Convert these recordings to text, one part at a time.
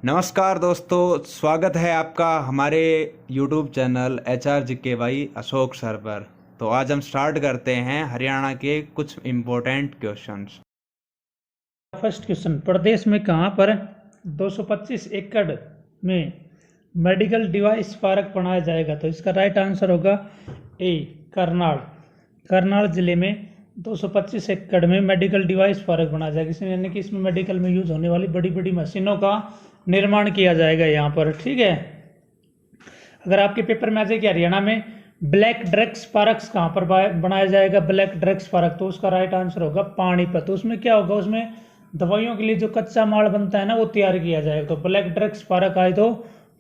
नमस्कार दोस्तों, स्वागत है आपका हमारे YouTube channel HRGKY Ashok sir पर। तो आज हम स्टार्ट करते हैं हरियाणा के कुछ इम्पोर्टेंट क्वेश्चंस। फर्स्ट क्वेश्चन, प्रदेश में कहाँ पर 225 एकड़ में मेडिकल डिवाइस पार्क बनाया जाएगा? तो इसका राइट आंसर होगा ए, करनाल। करनाल जिले में 225 एकड़ में मेडिकल डिवाइस पार्क बनाया जाएगा। इसमें यानी कि इसमें मेडिकल में यूज होने वाली बड़ी बड़ी मशीनों का निर्माण किया जाएगा यहाँ पर। ठीक है, अगर आपके पेपर में आ जाए कि हरियाणा में ब्लैक ड्रग्स पार्क कहाँ पर बनाया जाएगा, ब्लैक ड्रग्स पार्क, तो उसका राइट आंसर होगा पानीपत। तो उसमें क्या होगा, उसमें दवाइयों के लिए जो कच्चा माल बनता है ना वो तैयार किया जाएगा। तो ब्लैक ड्रग्स पार्क आए तो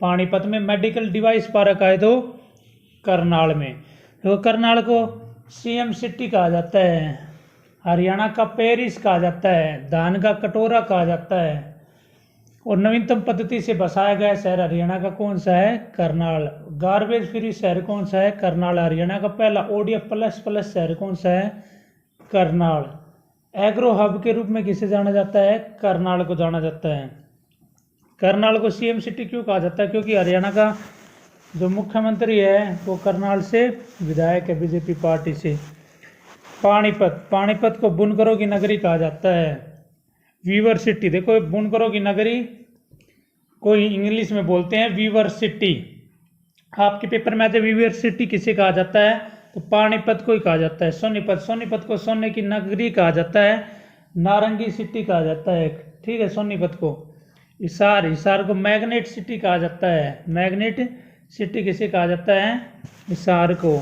पानीपत में, मेडिकल डिवाइस पार्क आए तो करनाल में। तो करनाल को CM सिटी कहा जाता है, हरियाणा का पेरिस कहा जाता है, धान का कटोरा कहा जाता है। और नवीनतम पद्धति से बसाया गया शहर हरियाणा का कौन सा है? करनाल। गार्बेज फ्री शहर कौन सा है? करनाल। हरियाणा का पहला ODF++ शहर कौन सा है? करनाल। एग्रो हब के रूप में किसे जाना जाता है? करनाल को जाना जाता है। करनाल को CM सिटी क्यों कहा जाता है? क्योंकि हरियाणा का जो मुख्यमंत्री है वो करनाल से विधायक है, बीजेपी पार्टी से। पानीपत, पानीपत को बुनकरों की नगरी कहा जाता है। वीवर सिटी, देखो बुनकरों की नगरी कोई इंग्लिश में बोलते हैं वीवर सिटी। आपके पेपर में आते वीवर सिटी किसे कहा जाता है? तो पानीपत को ही कहा जाता है। सोनीपत, सोनीपत को सोने की नगरी कहा जाता है, नारंगी सिटी कहा जाता है। ठीक है, सोनीपत को। हिसार, हिसार को मैग्नेट सिटी कहा जाता है। मैग्नेट सिटी किसे कहा जाता है? हिसार को।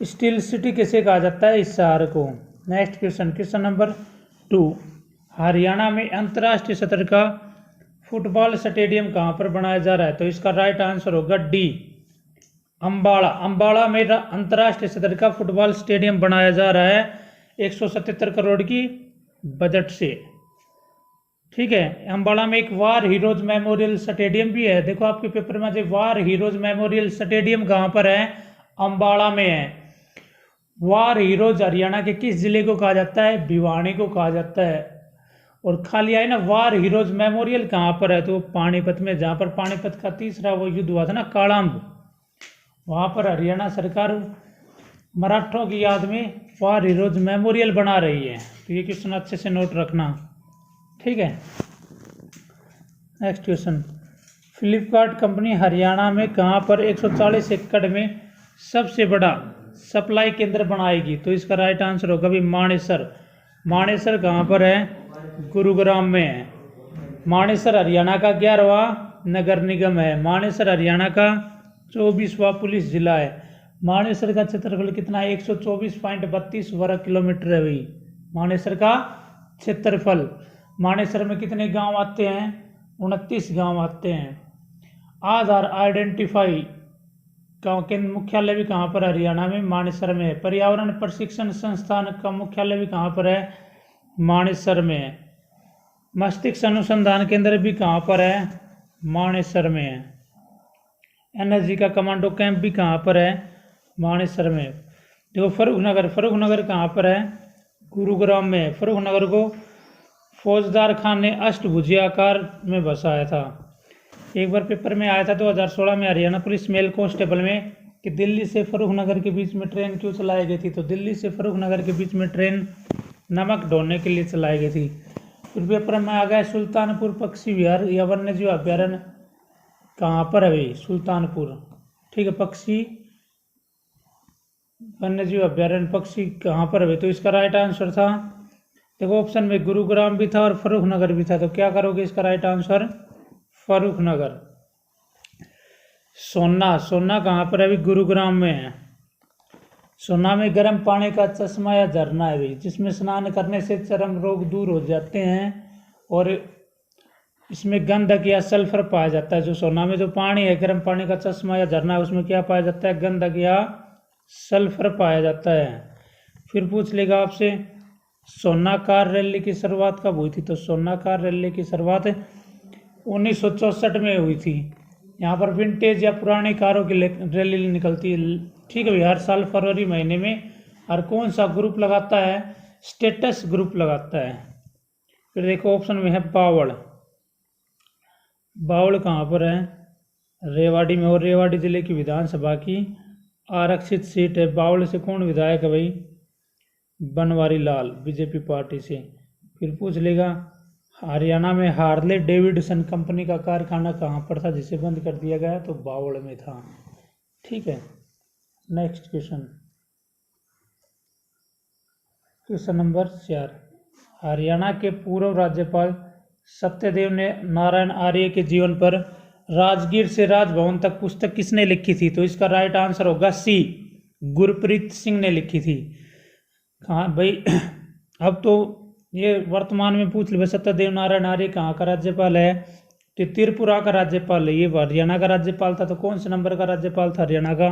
स्टील सिटी किसे कहा जाता है? हिसार को। Next question, question number 2, Haryana में अंतर्राष्ट्रीय स्तर का फुटबॉल स्टेडियम कहाँ पर बनाया जा रहा है? तो इसका राइट आंसर होगा डी, अंबाला। अंबाला में अंतर्राष्ट्रीय स्तर का फुटबॉल स्टेडियम बनाया जा रहा है 177 करोड़ की बजट से। ठीक है, अंबाला में एक वार हीरोज मेमोरियल स्टेडियम भी है। देखो आपके पेपर में जो वार हीरोज मेमोरियल स्टेडियम कहाँ पर है? अंबाला में है। वार हीरोज हरियाणा के किस जिले को कहा जाता है? भिवानी को कहा जाता है। और खाली आए ना वार हीरोज मेमोरियल कहाँ पर है? तो पानीपत में, जहाँ पर पानीपत का तीसरा वो युद्ध हुआ था ना, काड़ाम्ब, वहाँ पर हरियाणा सरकार मराठों की याद में वार हीरोज मेमोरियल बना रही है। तो ये क्वेश्चन अच्छे से नोट रखना। ठीक है, next question, Flipkart company Haryana में कहाँ पर 140 एकड़ में सबसे बड़ा सप्लाई केंद्र बनाएगी? तो इसका राइट आंसर होगा भी मानेसर। मानेसर कहाँ पर है? गुरुग्राम में है। मानेसर हरियाणा का 11वां नगर निगम है। मानेसर हरियाणा का 24वां पुलिस जिला है। मानेसर का क्षेत्रफल कितना है? 124.32 वर्ग किलोमीटर है भाई मानेसर का क्षेत्रफल। मानेसर में कितने गांव आते हैं? 29 गांव आते हैं। आधार आइडेंटिफाई गाँव के मुख्यालय भी कहाँ पर? हरियाणा में, मानेसर में है। पर्यावरण प्रशिक्षण संस्थान का मुख्यालय भी कहाँ पर है? मानेसर में है। मस्तिष्क अनुसंधान केंद्र भी कहाँ पर है? मानेसर में है। एनर्जी का कमांडो कैंप भी कहाँ पर है? मानेसर में। देखो फर्रुखनगर, फर्रुखनगर कहाँ पर है? गुरुग्राम में है। फर्रुखनगर को फौजदार खान ने अष्टभुजीय आकार में बसाया था। एक बार पेपर में आया था 2016 में हरियाणा पुलिस मेल कांस्टेबल में कि दिल्ली से फर्रुखनगर के बीच में ट्रेन क्यों चलाई गई थी? तो दिल्ली से फर्रुखनगर के बीच में ट्रेन नमक ढोने के लिए चलाई गई थी। फिर पेपर में आ गया सुल्तानपुर पक्षी विहार या वन्यजीव अभ्यारण्य कहाँ पर है भाई? सुल्तानपुर। ठीक है, पक्षी वन्यजीव अभ्यारण्य पक्षी कहाँ पर है? तो इसका राइट आंसर था, देखो ऑप्शन में गुरुग्राम भी था और फर्रुखनगर भी था। तो क्या करोगे इसका राइट आंसर? फर्रुखनगर। सोना, सोना कहाँ पर है अभी? गुरुग्राम में है। सोना में गर्म पानी का चश्मा या झरना है भाई, जिसमें स्नान करने से चर्म रोग दूर हो जाते हैं और इसमें गंधक या सल्फर पाया जाता है। जो सोना में जो पानी है, गर्म पानी का चश्मा या झरना है, उसमें क्या पाया जाता है? गंधक या सल्फर पाया जाता है। फिर पूछ लेगा आपसे सोना कार रैली की शुरुआत कब हुई थी? तो सोना कार रैली की शुरुआत 1964 में हुई थी। यहाँ पर विंटेज या पुरानी कारों की रैली निकलती है। ठीक है, हर साल फरवरी महीने में। और कौन सा ग्रुप लगाता है? स्टेटस ग्रुप लगाता है। फिर देखो ऑप्शन में है पावड़, बावल कहाँ पर है? रेवाड़ी में, और रेवाड़ी जिले की विधानसभा की आरक्षित सीट है। बावल से कौन विधायक है भाई? बनवारी लाल, बीजेपी पार्टी से। फिर पूछ लेगा हरियाणा में हार्ले डेविडसन कंपनी का कारखाना कहाँ पर था जिसे बंद कर दिया गया? तो बावल में था। ठीक है, next question, question number 4। Haryana के पूर्व राज्यपाल सत्यदेव ने नारायण आर्य के जीवन पर राजगीर से राजभवन तक पुस्तक किसने लिखी थी? तो इसका राइट आंसर होगा सी, गुरप्रीत सिंह ने लिखी थी। कहाँ भाई? अब तो ये वर्तमान में पूछ ले, सत्यदेव नारायण आर्य कहाँ का राज्यपाल है? तो त्रिपुरा का राज्यपाल है। ये हरियाणा का राज्यपाल था, तो कौन से नंबर का राज्यपाल था हरियाणा का?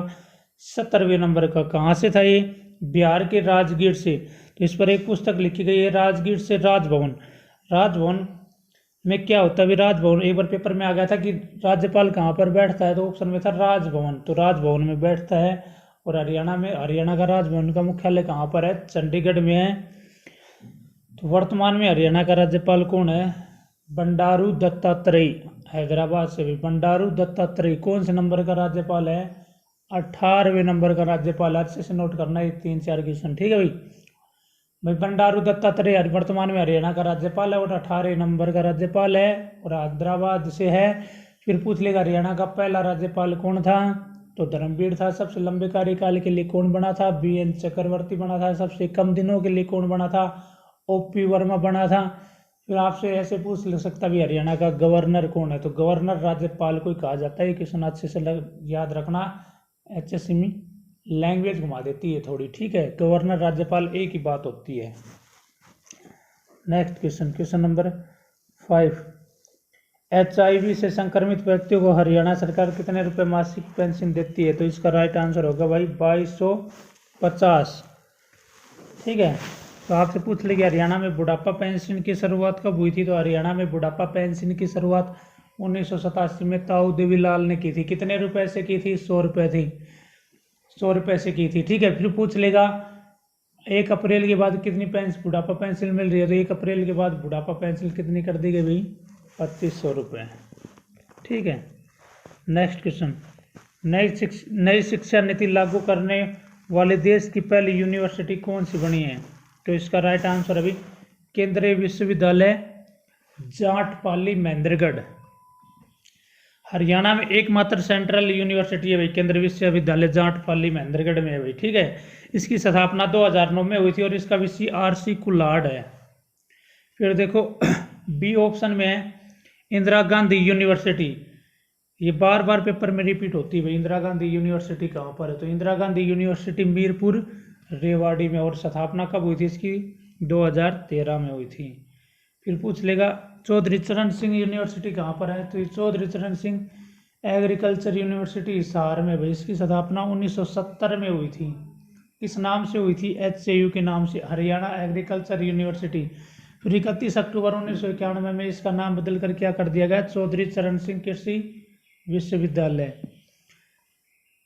17वें नंबर का। कहाँ से था ये? बिहार के राजगीर से। तो इस पर एक पुस्तक लिखी गई है, राजगीर से राजभवन। राजभवन में क्या होता है? राजभवन एक बार पेपर में आ गया था कि राज्यपाल कहाँ पर बैठता है, तो ऑप्शन में था राजभवन, तो राजभवन में बैठता है। और हरियाणा का राजभवन का मुख्यालय कहाँ पर है? चंडीगढ़ में है। तो वर्तमान में हरियाणा का राज्यपाल कौन है? बंडारू दत्तात्रेय, हैदराबाद से भी। बंडारू दत्तात्रेय कौन से नंबर का राज्यपाल है? 18वें नंबर का राज्यपाल। अच्छे से नोट करना ये 3-4 क्वेश्चन, ठीक है भाई। बंडारू दत्तात्रेय वर्तमान में हरियाणा का राज्यपाल है और 18 नंबर का राज्यपाल है और हैदराबाद से है। फिर पूछ लेगा हरियाणा का पहला राज्यपाल कौन था? तो धर्मवीर था। सबसे लंबे कार्यकाल के लिए कौन बना था? BN चक्रवर्ती बना था। सबसे कम दिनों के लिए कौन बना था? OP वर्मा बना था। फिर आपसे ऐसे पूछ ले सकता भी हरियाणा का गवर्नर कौन है? तो गवर्नर राज्यपाल को ही कहा जाता है। क्वेश्चन अच्छे से याद रखना, HSC में लैंग्वेज घुमा देती है थोड़ी, ठीक है। गवर्नर राज्यपाल एक ही बात होती है। Next question, question number 5। HIV से संक्रमित व्यक्तियों को हरियाणा सरकार कितने रुपए मासिक पेंशन देती है? तो इसका राइट आंसर होगा भाई 2250, ठीक है। तो आपसे पूछ लेंगे हरियाणा में बुढ़ापा पेंशन की शुरुआत कब हुई थी? तो हरियाणा में बुढ़ापा पेंशन की शुरुआत 1987 में ताऊ देवीलाल ने की थी। कितने रुपए से की थी? 100 रुपये थी, 100 रुपये से की थी, ठीक है। फिर पूछ लेगा 1 अप्रैल के बाद कितनी बुढ़ापा पेंशन मिल रही है? तो 1 अप्रैल के बाद बुढ़ापा पेंशन कितनी कर दी गई भाई? 2500 रुपये, ठीक है। नेक्स्ट क्वेश्चन, नई शिक्षा नीति लागू करने वाले देश की पहली यूनिवर्सिटी कौन सी बनी है? तो इसका राइट आंसर अभी केंद्रीय विश्वविद्यालय जाटपाली महेंद्रगढ़। हरियाणा में एकमात्र सेंट्रल यूनिवर्सिटी है भाई केंद्रीय विश्वविद्यालय जाटपाली महेंद्रगढ़ में है भाई, ठीक है। इसकी स्थापना 2009 में हुई थी और इसका विषय RC कुलाड है। फिर देखो B ऑप्शन में है इंदिरा गांधी यूनिवर्सिटी। ये बार बार पेपर में रिपीट होती है भाई, इंदिरा गांधी यूनिवर्सिटी कहाँ पर है? तो इंदिरा गांधी यूनिवर्सिटी मीरपुर रेवाड़ी में। और स्थापना कब हुई थी इसकी? 2013 में हुई थी। फिर पूछ लेगा चौधरी चरण सिंह यूनिवर्सिटी कहाँ पर है? तो चौधरी चरण सिंह एग्रीकल्चर यूनिवर्सिटी हिसार में भाई। इसकी स्थापना 1970 में हुई थी। किस नाम से हुई थी? HAU के नाम से, हरियाणा एग्रीकल्चर यूनिवर्सिटी। फिर 31 अक्टूबर 1991 में इसका नाम बदल कर क्या कर दिया गया? चौधरी चरण सिंह कृषि विश्वविद्यालय।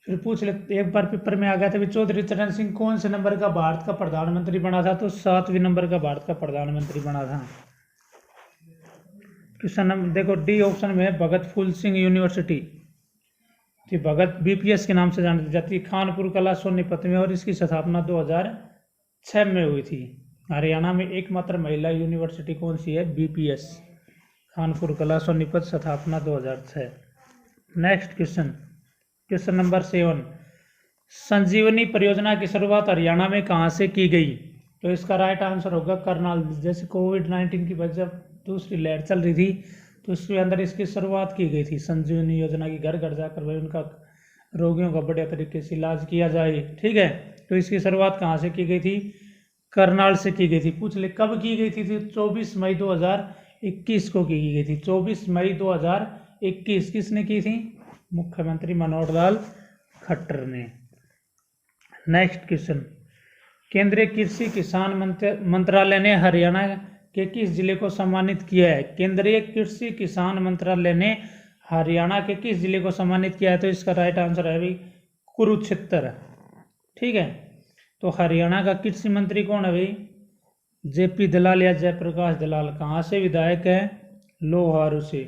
फिर पूछ ले, एक बार पेपर में आ गया था चौधरी चरण सिंह कौन से नंबर का भारत का प्रधानमंत्री बना था? तो 7वें नंबर का भारत का प्रधानमंत्री बना था। क्वेश्चन नंबर देखो D ऑप्शन में है भगत फूल सिंह यूनिवर्सिटी। तो भगत BPS के नाम से जानी जाती है। खानपुर कला सोनीपत में और इसकी स्थापना 2006 में हुई थी। हरियाणा में एकमात्र महिला यूनिवर्सिटी कौन सी है? BPS खानपुर कला सोनीपत, स्थापना 2006। Next question, question number 7। संजीवनी परियोजना की शुरुआत हरियाणा में कहाँ से की गई? तो इसका राइट आंसर होगा करनाल। जैसे कोविड-19 की वजह दूसरी लहर चल रही थी तो इसके अंदर इसकी शुरुआत की गई थी संजीवनी योजना की। घर घर जाकर भाई उनका रोगियों का बढ़िया तरीके से इलाज किया जाए, ठीक है। तो इसकी शुरुआत कहाँ से की गई थी? करनाल से की गई थी। पूछ ले कब की गई थी? 24 मई 2021 को की गई थी। 24 मई 2021 किसने की थी? मुख्यमंत्री मनोहर लाल खट्टर ने। नेक्स्ट क्वेश्चन, केंद्रीय कृषि किसान मंत्रालय ने हरियाणा के किस जिले को सम्मानित किया है? केंद्रीय कृषि किसान मंत्रालय ने हरियाणा के किस जिले को सम्मानित किया है? तो इसका राइट आंसर है भाई कुरुक्षेत्र, ठीक है। तो हरियाणा का कृषि मंत्री कौन है भाई? JP दलाल या जयप्रकाश दलाल। कहाँ से विधायक है? लोहारू से।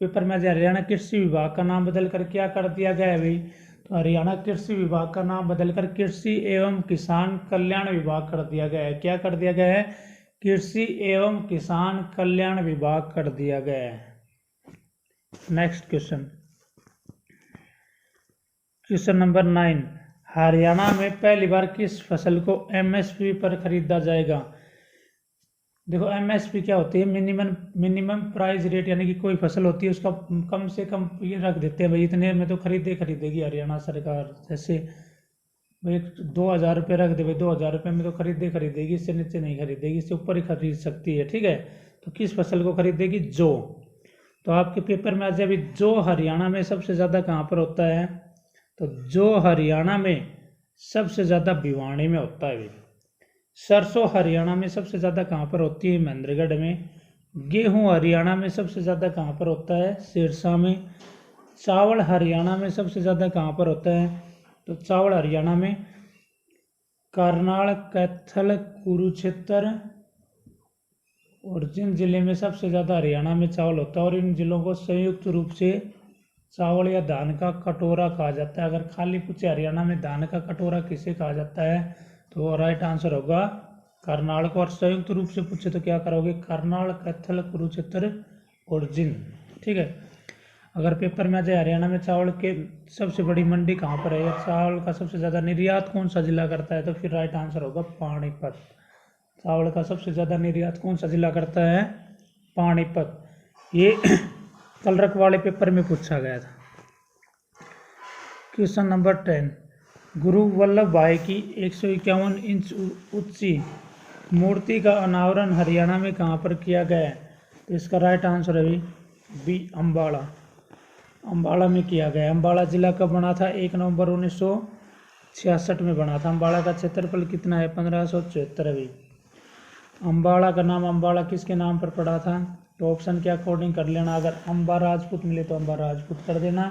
पेपर में आज हरियाणा कृषि विभाग का नाम बदल कर क्या कर दिया गया है भाई, तो हरियाणा कृषि विभाग का नाम बदलकर कृषि एवं किसान कल्याण विभाग कर दिया गया है। क्या कर दिया गया है, कृषि एवं किसान कल्याण विभाग कर दिया गया है। Next question, question number 9, Haryana में पहली बार किस फसल को एमएसपी पर खरीदा जाएगा। देखो एमएसपी क्या होती है, मिनिमम प्राइस रेट, यानी कि कोई फसल होती है उसका कम से कम ये रख देते हैं भाई, इतने में तो खरीदेगी हरियाणा सरकार। जैसे भाई 2,000 रुपये रख दे भाई, 2,000 रुपये में तो खरीदेगी, इससे नीचे नहीं खरीदेगी, इससे ऊपर ही खरीद सकती है। ठीक है, तो किस फसल को खरीदेगी, जो। तो आपके पेपर में आज अभी जो हरियाणा में सबसे ज़्यादा कहाँ पर होता है, तो जो हरियाणा में सबसे ज़्यादा भिवानी में होता है भाई। सरसों हरियाणा में सबसे ज़्यादा कहाँ पर होती है, महेंद्रगढ़ में। गेहूं हरियाणा में सबसे ज़्यादा कहाँ पर होता है, सिरसा में। चावल हरियाणा में सबसे ज़्यादा कहाँ पर होता है, तो चावल हरियाणा में करनाल, कैथल, कुरुक्षेत्र, और जिन जिले में सबसे ज़्यादा हरियाणा में चावल होता है, और इन जिलों को संयुक्त रूप से चावल या धान का कटोरा कहा जाता है। अगर खाली पूछे हरियाणा में धान का कटोरा किसे कहा जाता है, तो राइट आंसर होगा करनाल को। और संयुक्त रूप से पूछे तो क्या करोगे, करनाल, कैथल, कुरुक्षेत्र और जिंद। ठीक है, अगर पेपर में आ जाए हरियाणा में चावल के सबसे बड़ी मंडी कहाँ पर है, या चावल का सबसे ज़्यादा निर्यात कौन सा जिला करता है, तो फिर राइट आंसर होगा पानीपत। चावल का सबसे ज़्यादा निर्यात कौन सा जिला करता है, पानीपत। ये कलरक वाले पेपर में पूछा गया था। क्वेश्चन नंबर 10, गुरु वल्लभ भाई की 151 इंच ऊंची मूर्ति का अनावरण हरियाणा में कहाँ पर किया गया है, तो इसका राइट आंसर है बी, अम्बाड़ा। अम्बाड़ा में किया गया। अम्बाड़ा जिला कब बना था, 1 नवंबर 1966 में बना था। अम्बाड़ा का क्षेत्रफल कितना है, 1574 है। अम्बाड़ा का नाम अम्बाड़ा किसके नाम पर पड़ा था, तो ऑप्शन के अकॉर्डिंग कर लेना। अगर अम्बा राजपूत मिले तो अम्बा राजपूत कर देना,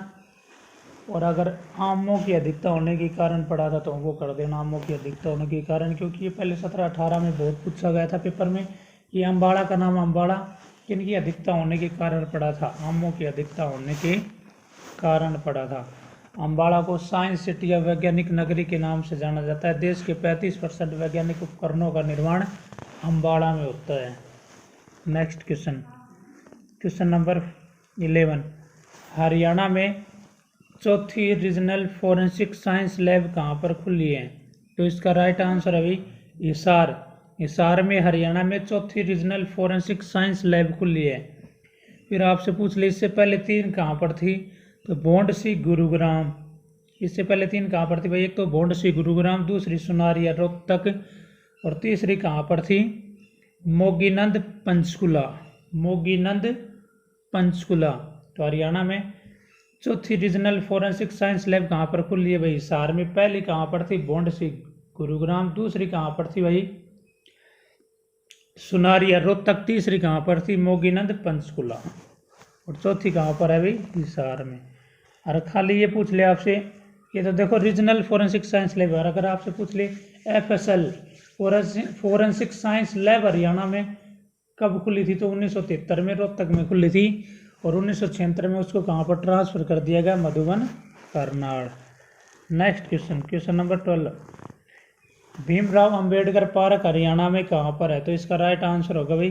और अगर आमों की अधिकता होने के कारण पड़ा था तो वो कर देना, आमों की अधिकता होने के कारण, क्योंकि ये पहले 17-18 में बहुत पूछा गया था पेपर में। ये अम्बाड़ा का नाम अम्बाड़ा किनकी अधिकता होने के कारण पड़ा था, आमों की अधिकता होने के कारण पड़ा था। अम्बाड़ा को साइंस सिटी या वैज्ञानिक नगरी के नाम से जाना जाता है। देश के 35% वैज्ञानिक उपकरणों का निर्माण अम्बाड़ा में होता है। Next question, question number 11, Haryana में चौथी रीजनल फोरेंसिक साइंस लैब कहाँ पर खुली है, तो इसका राइट आंसर है भाई हिसार। हिसार में हरियाणा में चौथी रीजनल फोरेंसिक साइंस लैब खुली है। फिर आपसे पूछ ले इससे पहले 3 कहाँ पर थी, तो भोंडसी, गुरुग्राम। इससे पहले 3 कहाँ पर थी भाई, एक तो भोंडसी गुरुग्राम, दूसरी सुनारिया रोहतक, और तीसरी कहाँ पर थी, मोगीनंद पंचकुला। मोगीनंद पंचकुला। तो हरियाणा में चौथी रीजनल फोरेंसिक साइंस लैब कहाँ पर खुली है भाई, हिसार में। पहली कहाँ पर थी, भोंडसी गुरुग्राम, दूसरी कहाँ पर थी भाई, सुनारिया रोहतक, तीसरी कहाँ पर थी, मोगीनंद पंचकुला, और चौथी कहाँ पर है भाई, हिसार में। और खाली ये पूछ ले आपसे, ये तो देखो रीजनल फोरेंसिक साइंस लैब। और अगर आपसे पूछ ले FSL forensic science lab Haryana में कब खुली थी, तो 1973 में रोहतक में खुली थी, और 1976 में उसको कहाँ पर ट्रांसफर कर दिया गया, Madhuban, Karnal. Next question, question number 12, Bhimrao Ambedkar park Haryana में कहाँ पर है, तो इसका राइट आंसर होगा भाई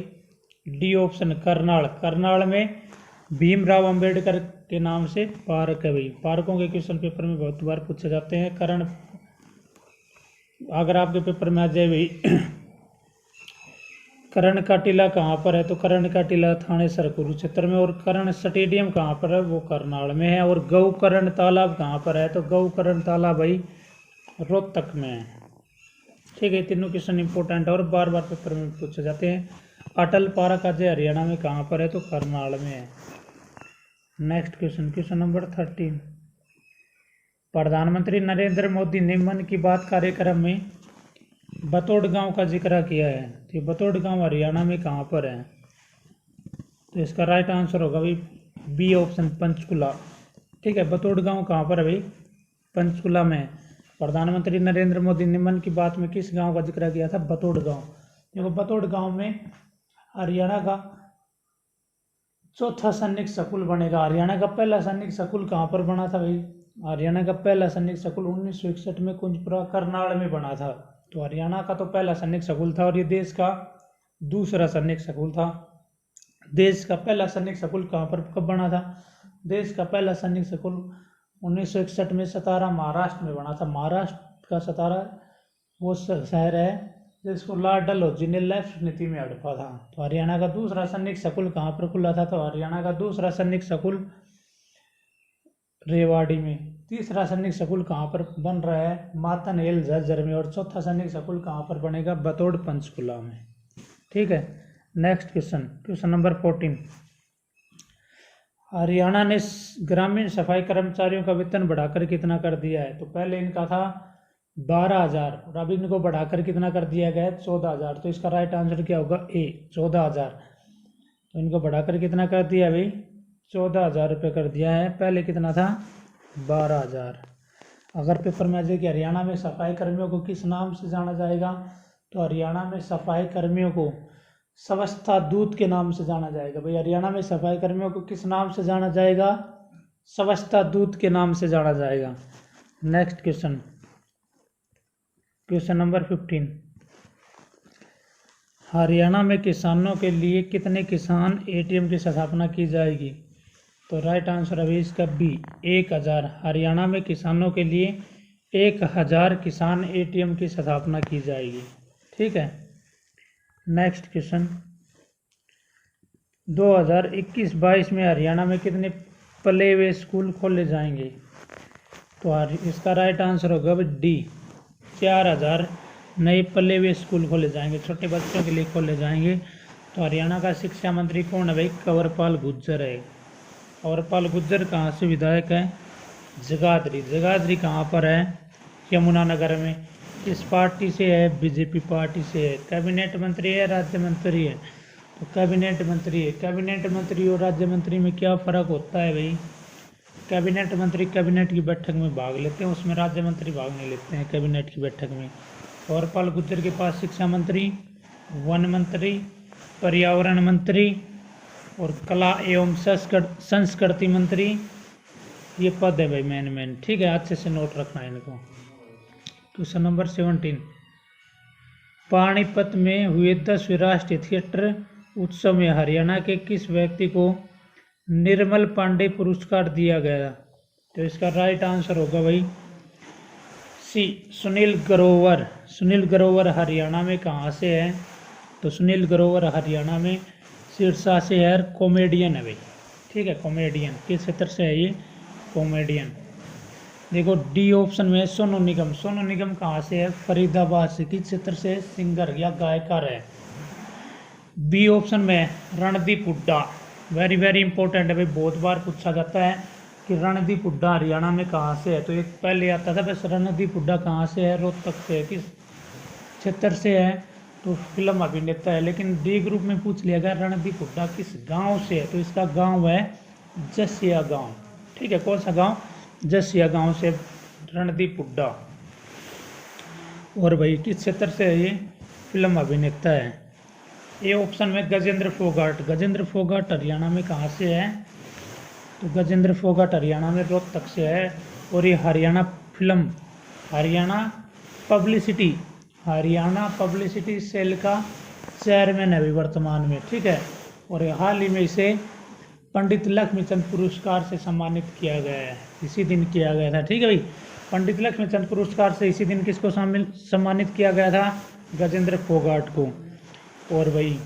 डी ऑप्शन, करनाल। करनाल में भीमराव अंबेडकर के नाम से पार्क है भाई। पार्कों के क्वेश्चन पेपर में बहुत बार पूछे जाते हैं। करण, अगर आपके पेपर में आ जाए भाई करण का टीला कहाँ पर है, तो करण का टीला थानेसर कुरुक्षेत्र में, और करण स्टेडियम कहाँ पर है, वो करनाल में है। और गौकरण तालाब कहाँ पर है, तो गौकरण तालाब भाई रोहतक में है। ठीक है, तीनों क्वेश्चन इंपॉर्टेंट और बार बार पेपर में पूछे जाते हैं। अटल पार्क अजय हरियाणा में कहाँ पर है, तो करनाल में है। नेक्स्ट क्वेश्चन, क्वेश्चन नंबर 13, प्रधानमंत्री नरेंद्र मोदी ने मन की बात कार्यक्रम में बतौड़ गांव का जिक्र किया है, तो बतौड़ गांव हरियाणा में कहाँ पर है, तो इसका राइट आंसर होगा भाई बी ऑप्शन, पंचकुला। ठीक है, बतौड़ गांव कहाँ पर है भाई, पंचकुला में। प्रधानमंत्री नरेंद्र मोदी ने मन की बात में किस गांव का जिक्र किया था, बतौड़ गांव। देखो बतौड़ गांव में हरियाणा का चौथा सैनिक स्कूल बनेगा। हरियाणा का पहला सैनिक स्कूल कहाँ पर बना था भाई? हरियाणा का पहला सैनिक स्कूल 1961 में कुंजपुरा करनाल में बना था। तो हरियाणा का तो पहला सैनिक स्कूल था और ये देश का दूसरा सैनिक स्कूल था। देश का पहला सैनिक स्कूल कहाँ पर कब बना था? देश का पहला सैनिक स्कूल 1961 में सतारा महाराष्ट्र में बना था। महाराष्ट्र का सतारा वो शहर है जिसको लॉर्ड डलहौजी ने लेफ्ट नीति में हड़पा था। तो हरियाणा का दूसरा सैनिक स्कूल कहाँ पर खुला था? तो हरियाणा का दूसरा सैनिक स्कूल रेवाड़ी में। तीसरा सैनिक स्कूल कहाँ पर बन रहा है? मातन हिल झज्जर में। और चौथा सैनिक स्कूल कहाँ पर बनेगा? बतौड़ पंचकुला में। ठीक है, नेक्स्ट क्वेश्चन नंबर 14। हरियाणा ने ग्रामीण सफाई कर्मचारियों का वेतन बढ़ाकर कितना कर दिया है? तो पहले इनका था 12,000 और अभी इनको बढ़ाकर कितना कर दिया गया है? 14,000। तो इसका राइट आंसर क्या होगा? ए, 14,000। तो इनको बढ़ाकर कितना कर दिया है भाई? 14,000 रुपये कर दिया है। पहले कितना था? 12,000। अगर पेपर में आ जाए कि हरियाणा में सफाई कर्मियों को किस नाम से जाना जाएगा, तो हरियाणा में सफाई कर्मियों को स्वच्छता दूत के नाम से जाना जाएगा। भाई हरियाणा में सफाई कर्मियों को किस नाम से जाना जाएगा? स्वच्छता दूत के नाम से जाना जाएगा। Next question number 15। हरियाणा में किसानों के लिए कितने किसान एटीएम की स्थापना की जाएगी? तो राइट आंसर है इसका बी, 1,000। हरियाणा में किसानों के लिए 1,000 किसान एटीएम की स्थापना की जाएगी। ठीक है, नेक्स्ट क्वेश्चन 2021-22 में हरियाणा में कितने प्ले वे स्कूल खोले जाएंगे? तो इसका राइट आंसर होगा डी, 4,000 नए प्ले वे स्कूल खोले जाएंगे, छोटे बच्चों के लिए खोले जाएंगे। तो हरियाणा का शिक्षा मंत्री कौन है भाई? कंवरपाल गुर्जर है। कंवरपाल गुर्जर कहाँ से विधायक है? जगाधरी। जगाधरी कहाँ पर है? यमुनानगर में। किस पार्टी से है? बीजेपी पार्टी से है। कैबिनेट मंत्री है, राज्य मंत्री है? तो कैबिनेट मंत्री है। कैबिनेट मंत्री और राज्य मंत्री में क्या फ़र्क होता है भाई? कैबिनेट मंत्री कैबिनेट की बैठक में भाग लेते हैं, उसमें राज्य मंत्री भाग नहीं लेते हैं कैबिनेट की बैठक में। कंवरपाल गुर्जर के पास शिक्षा मंत्री, वन मंत्री, पर्यावरण मंत्री और कला एवं संस्कृति मंत्री ये पद है भाई मेन। ठीक है, अच्छे से नोट रखना है इनको। Question number 17। पानीपत में हुए 10वें राष्ट्रीय थिएटर उत्सव में हरियाणा के किस व्यक्ति को निर्मल पांडे पुरस्कार दिया गया? तो इसका राइट आंसर होगा भाई सी, सुनील ग्रोवर। सुनील ग्रोवर हरियाणा में कहाँ से है? तो सुनील ग्रोवर हरियाणा में सिरसा से है, कॉमेडियन है भाई। ठीक है, कॉमेडियन। किस क्षेत्र से है ये? कॉमेडियन। देखो डी ऑप्शन में सोनू निगम। सोनू निगम कहाँ से है? फरीदाबाद से। किस क्षेत्र से? सिंगर या गायकार है। बी ऑप्शन में रणदीप हुड्डा। वेरी इंपॉर्टेंट है भाई, बहुत बार पूछा जाता है कि रणदीप हुड्डा हरियाणा में कहाँ से है। तो एक पहले आता था बस रणदीप हुड्डा कहाँ से है? रोहतक से है। किस क्षेत्र से है? तो फिल्म अभिनेता है। लेकिन डी ग्रुप में पूछ लिया गया रणदीप हुड्डा किस गांव से है? तो इसका गांव है जसिया गांव। ठीक है, कौन सा गांव? जसिया गांव से रणदीप हुड्डा। और भाई किस क्षेत्र से है ये? फिल्म अभिनेता है। ए ऑप्शन में गजेंद्र फोगाट। गजेंद्र फोगाट हरियाणा में कहाँ से है? तो गजेंद्र फोगाट हरियाणा में रोहतक से है। और ये हरियाणा पब्लिसिटी सेल का चेयरमैन है अभी वर्तमान में। ठीक है, और हाल ही में इसे पंडित लक्ष्मीचंद पुरस्कार से सम्मानित किया गया है। इसी दिन किया गया था। ठीक है भाई, पंडित लक्ष्मीचंद पुरस्कार से इसी दिन किसको सम्मानित किया गया था? गजेंद्र फोगाट को। और भाई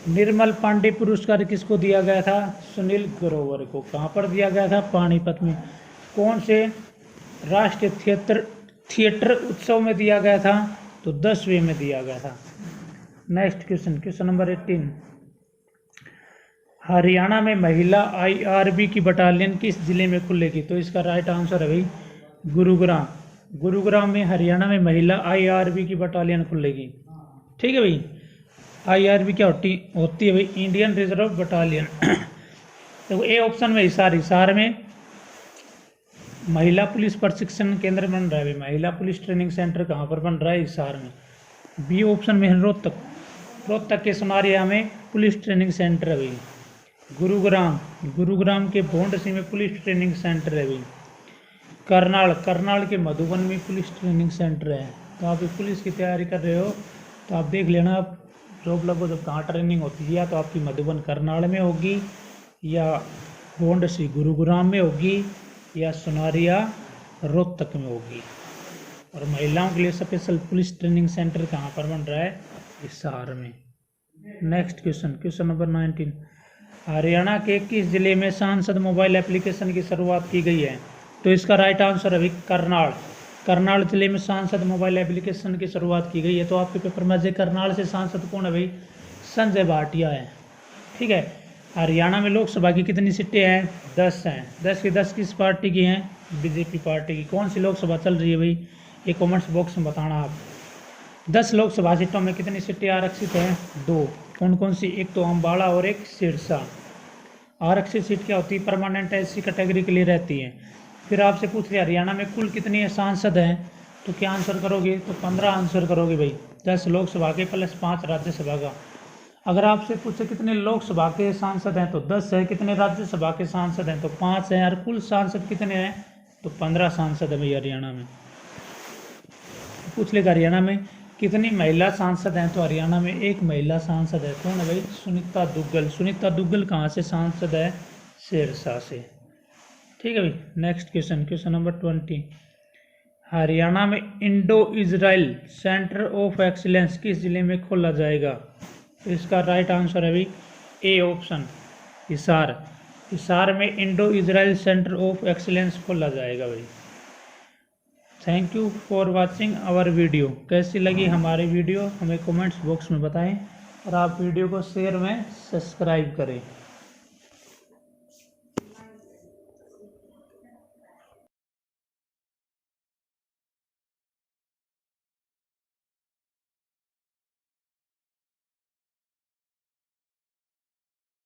निर्मल पांडे पुरस्कार किसको दिया गया था? सुनील ग्रोवर को। कहाँ पर दिया गया था? पानीपत में। कौन से राष्ट्रीय थिएटर उत्सव में दिया गया था? तो 10वें में दिया गया था। Next question number 18। हरियाणा में महिला IRB की बटालियन किस जिले में खुलेगी? तो इसका राइट आंसर है भाई गुरुग्राम। गुरुग्राम में हरियाणा में महिला IRB की बटालियन खुलेगी। ठीक है भाई, IRB क्या होती है भाई? Indian reserve battalion. तो ए ऑप्शन में हिसार में महिला पुलिस प्रशिक्षण केंद्र बन रहा है भाई। महिला पुलिस ट्रेनिंग सेंटर कहाँ पर बन रहा है? हिसार में। बी ऑप्शन में रोहतक के सुनारिया में पुलिस ट्रेनिंग सेंटर है भाई। गुरुग्राम के भोंडसी में पुलिस ट्रेनिंग सेंटर है भाई। करनाल के मधुबन में पुलिस ट्रेनिंग सेंटर है। तो आप पुलिस की तैयारी कर रहे हो तो आप देख लेना जॉब लगो जब कहाँ ट्रेनिंग होती है, या तो आपकी मधुबन करनाल में होगी, या भोंडसी गुरुग्राम में होगी, या सुनारिया रोहतक में होगी। और महिलाओं के लिए स्पेशल पुलिस ट्रेनिंग सेंटर कहाँ पर बन रहा है? हिसार में। Next question number 19। हरियाणा के किस जिले में सांसद मोबाइल एप्लीकेशन की शुरुआत की गई है? तो इसका राइट आंसर है भाई करनाल जिले में सांसद मोबाइल एप्लीकेशन की शुरुआत की गई है। तो आपके पेपर में करनाल से सांसद कौन है भाई? संजय भाटिया है। ठीक है। हरियाणा में लोकसभा की कितनी सीटें हैं? 10 हैं। 10 की 10 किस पार्टी की हैं? बीजेपी पार्टी की। कौन सी लोकसभा चल रही है भाई? ये कमेंट्स बॉक्स में बताना आप। 10 लोकसभा सीटों में कितनी सीटें आरक्षित हैं? 2। कौन कौन सी? एक तो अम्बाला और एक सिरसा। आरक्षित सीट क्या होती है? परमानेंट एससी कैटेगरी के लिए रहती है। फिर आपसे पूछ लिया हरियाणा में कुल कितने सांसद हैं, तो क्या आंसर करोगे? तो 15 आंसर करोगे भाई। 10 लोकसभा के प्लस 5 राज्यसभा का। अगर आपसे पूछे कितने लोकसभा के सांसद हैं तो 10 है, कितने राज्यसभा के सांसद हैं तो 5 हैं, और कुल सांसद कितने हैं? तो 15 सांसद है भाई हरियाणा में। पूछ लेगा हरियाणा में कितनी महिला सांसद हैं, तो हरियाणा में एक महिला सांसद है। कौन है भाई? सुनीता दुग्गल। सुनीता दुग्गल कहाँ से सांसद है? सिरसा से। ठीक है भाई। Next question number 20। हरियाणा में Indo Israel centre of excellence किस जिले में खोला जाएगा? तो इसका राइट आंसर है भाई ए ऑप्शन, हिसार में Indo Israel centre of excellence खोला जाएगा भाई। Thank you for watching our video. कैसी लगी हमारी वीडियो हमें कमेंट्स बॉक्स में बताएं, और आप वीडियो को शेयर में सब्सक्राइब करें।